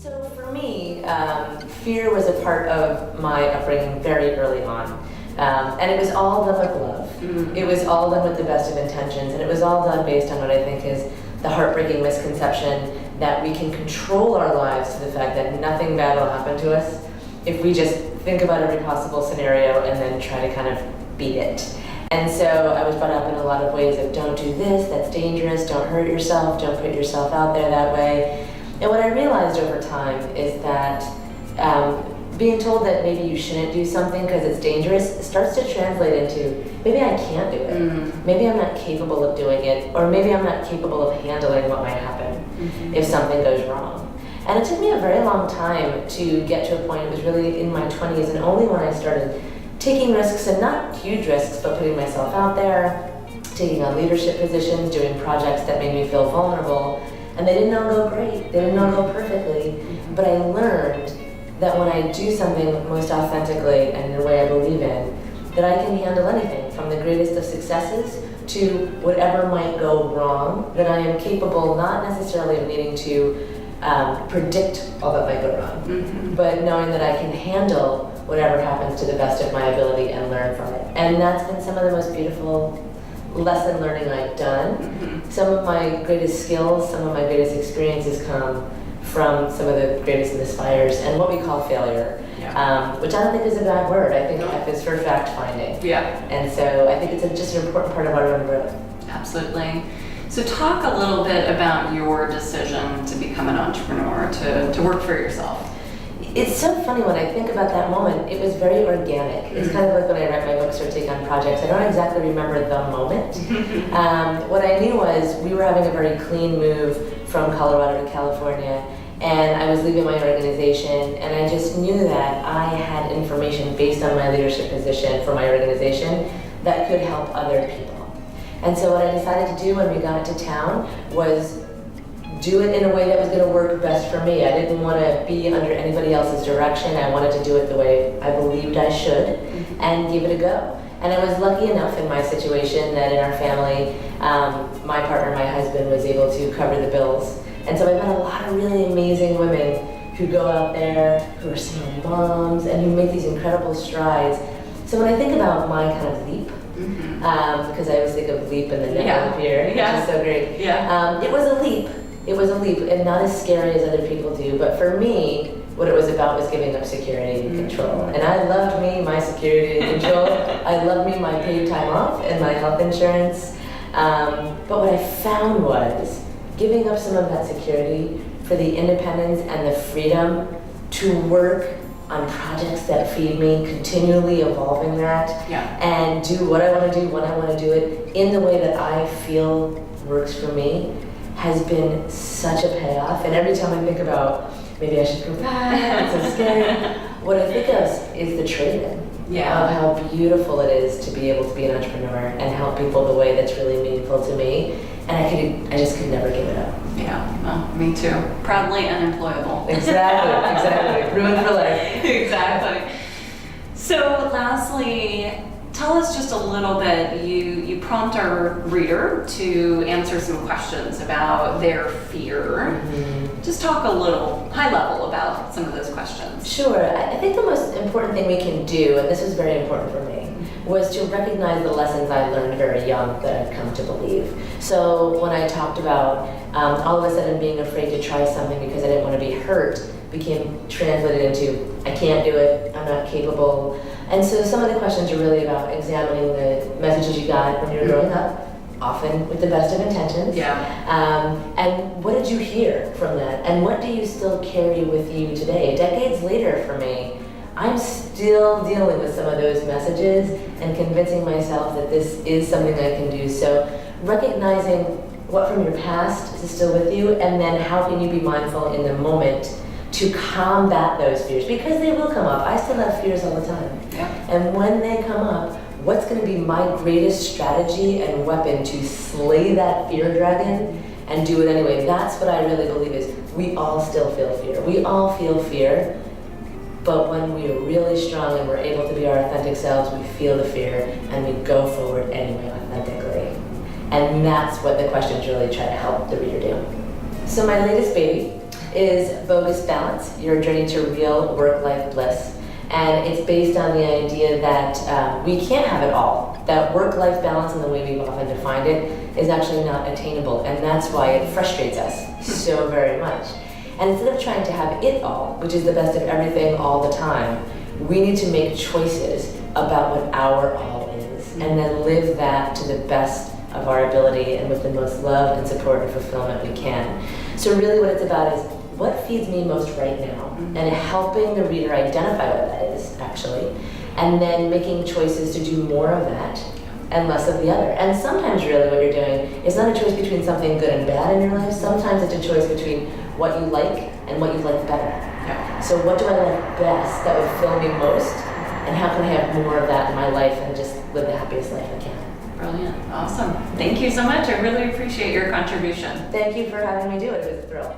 So for me, fear was a part of my upbringing very early on. And it was all done with love. Mm-hmm. It was all done with the best of intentions, and it was all done based on what I think is the heartbreaking misconception that we can control our lives to the fact that nothing bad will happen to us if we just think about every possible scenario and then try to kind of beat it. And so I was brought up in a lot of ways of don't do this, that's dangerous, don't hurt yourself, don't put yourself out there that way. And what I realized over time is that being told that maybe you shouldn't do something because it's dangerous starts to translate into maybe I can't do it, maybe I'm not capable of doing it, or maybe I'm not capable of handling what might happen if something goes wrong. And it took me a very long time to get to a point, it was really in my 20s, and only when I started taking risks, and not huge risks, but putting myself out there, taking on leadership positions, doing projects that made me feel vulnerable. And they didn't all go great, they didn't all go perfectly, but I learned that when I do something most authentically and in a way I believe in, that I can handle anything, from the greatest of successes to whatever might go wrong, that I am capable not necessarily of needing to predict all that might go wrong, but knowing that I can handle whatever happens to the best of my ability and learn from it. And that's been some of the most beautiful lesson learning I've done. Some of my greatest skills, some of my greatest experiences come from some of the greatest misfires and what we call failure, which I don't think is a bad word. I think F is for fact finding. And so I think it's just an important part of our own growth. Absolutely. So talk a little bit about your decision to become an entrepreneur, to work for yourself. It's so funny when I think about that moment, it was very organic. It's kind of like when I write my books or take on projects. I don't exactly remember the moment. What I knew was we were having a very clean move from Colorado to California, and I was leaving my organization, and I just knew that I had information based on my leadership position for my organization that could help other people. And so what I decided to do when we got to town was do it in a way that was going to work best for me. I didn't want to be under anybody else's direction. I wanted to do it the way I believed I should and give it a go. And I was lucky enough in my situation that in our family, my partner, my husband, was able to cover the bills. And so I met a lot of really amazing women who go out there, who are single moms, and who make these incredible strides. So when I think about my kind of leap, because I always think of leap and the never appear, which is so great. It was a leap. It was a leap, and not as scary as other people do, but for me, what it was about was giving up security and control. And I loved me, my security and control. I loved me, my paid time off and my health insurance. But what I found was giving up some of that security for the independence and the freedom to work on projects that feed me, continually evolving that, and do what I want to do when I want to do it in the way that I feel works for me, has been such a payoff. And every time I think about maybe I should go back, it's so scary, what I think of is the trade-in of how beautiful it is to be able to be an entrepreneur and help people the way that's really meaningful to me. And I just could never give it up. Yeah, well, me too. Proudly unemployable. Exactly. Ruined for life. Exactly. So lastly, tell us just a little bit, you prompt our reader to answer some questions about their fear. Just talk a little high level about some of those questions. Sure. I think the most important thing we can do, and this was very important for me, was to recognize the lessons I learned very young that I've come to believe. So when I talked about all of a sudden being afraid to try something because I didn't want to be hurt, became translated into I can't do it, I'm not capable. And so some of the questions are really about examining the messages you got when you were growing up, often with the best of intentions. And what did you hear from that? And what do you still carry with you today? Decades later for me, I'm still dealing with some of those messages and convincing myself that this is something I can do. So recognizing what from your past is still with you, and then how can you be mindful in the moment to combat those fears, because they will come up. I still have fears all the time. And when they come up, what's going to be my greatest strategy and weapon to slay that fear dragon and do it anyway? That's what I really believe is we all still feel fear. We all feel fear, but when we are really strong and we're able to be our authentic selves, we feel the fear and we go forward anyway authentically. And that's what the questions really try to help the reader do. So my latest baby is Bogus Balance, Your Journey to Real Work-Life Bliss. And it's based on the idea that we can't have it all. That work-life balance and the way we've often defined it is actually not attainable. And that's why it frustrates us so very much. And instead of trying to have it all, which is the best of everything all the time, we need to make choices about what our all is and then live that to the best of our ability and with the most love and support and fulfillment we can. So really what it's about is what feeds me most right now, and helping the reader identify what that is, actually, and then making choices to do more of that and less of the other. And sometimes really what you're doing is not a choice between something good and bad in your life, sometimes it's a choice between what you like and what you like better. Yeah. So what do I like best that would fill me most, and how can I have more of that in my life and just live the happiest life I can? Brilliant. Awesome. Thank you so much. I really appreciate your contribution. Thank you for having me do it. It was a thrill.